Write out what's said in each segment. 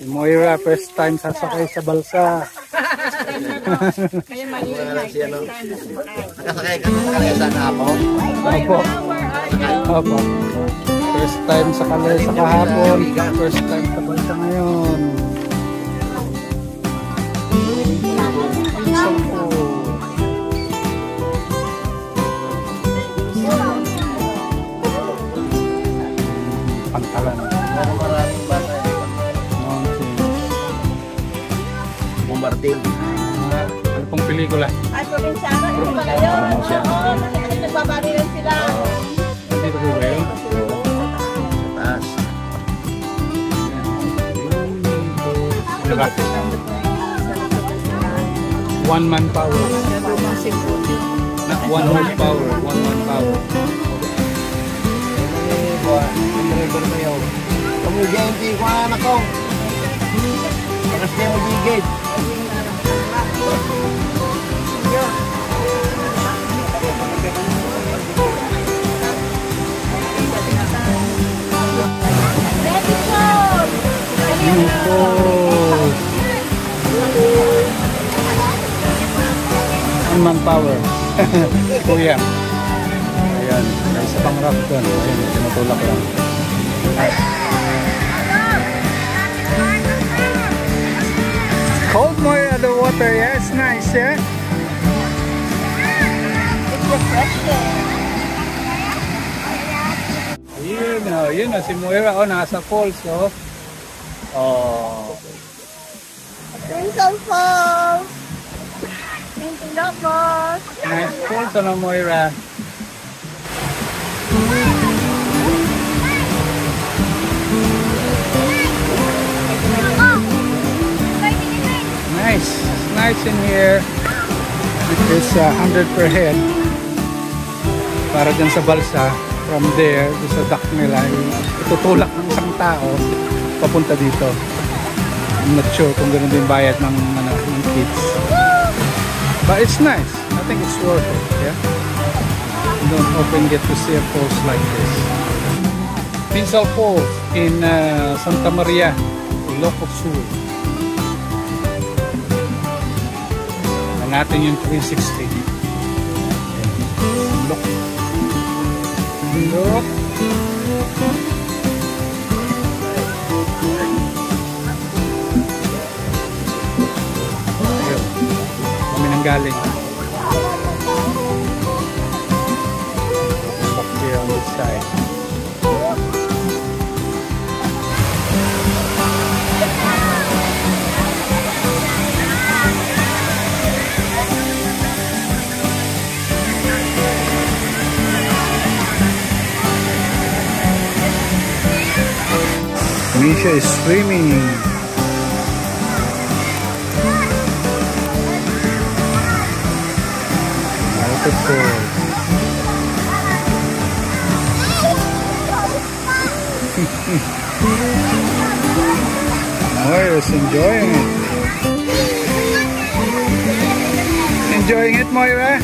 Si Moira, first time sasakay sa balsa. Nakasakay ka sa hapon? Opo. Opo. First time sa kahapon. First time sa balsa ngayon. Pantalan. Maraming bata yun. Bombardil. Ano pong pelikula? Ay, probinsyano. Ito ba ngayon? Oo, nagbabarilan sila. Dito po ba yun? Taas. One man power. Not one whole power. One man power. Pamugyan hindi ko anak ko. Tapos niya magigit. One man power. Kuya. Ayan. May isa pang rock doon. Ayan. Tinutulak lang. Cold more the water. Yeah, it's nice. Yeah. It's refreshing. Yun na si Moira. Oh, nasa falls. Oh. Oh. Twinkle Falls. Twinkle Falls. Nice falls na Moira. Nice. It's nice in here. It is 100 per head. Para dyan sa balsa. From there, sa dock nila, itutulak ng isang tao papunta dito. I'm not sure kung ganoon din bayad ng kids. But it's nice. I think it's worth it. Yeah? You don't often get to see a falls like this. Pinsal Falls in Santa Maria, Ilocos Sur. Natin yung 360. Look. Look. Ayun. Kami nang galing. Back here on this side. Misha is swimming. Waterfall. Moira's enjoying it. Enjoying it, Moira?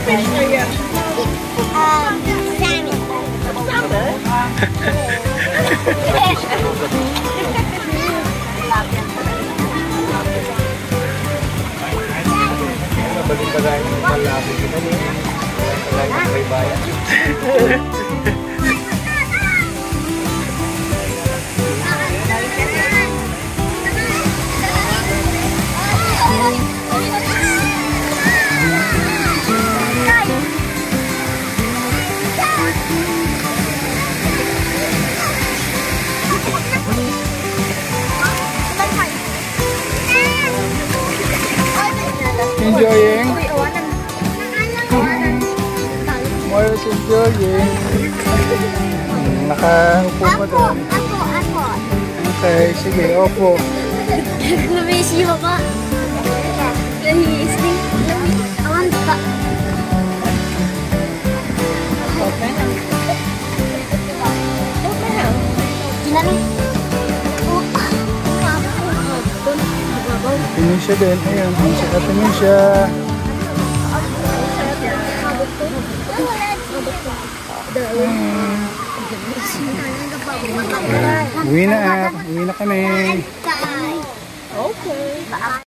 Fish are you? Salmon. Balik-balik yung malapit ko na niya. Balik may bayan. Enjoying? Moira's enjoying. Nakaupo pa doon. Ako. Okay, sige, opo. Lumisi ko ba? Lumisi. Awan ba? Ginanong. Tinisha din. Ayan, tinisha ka, tinisha. Uwi na kami.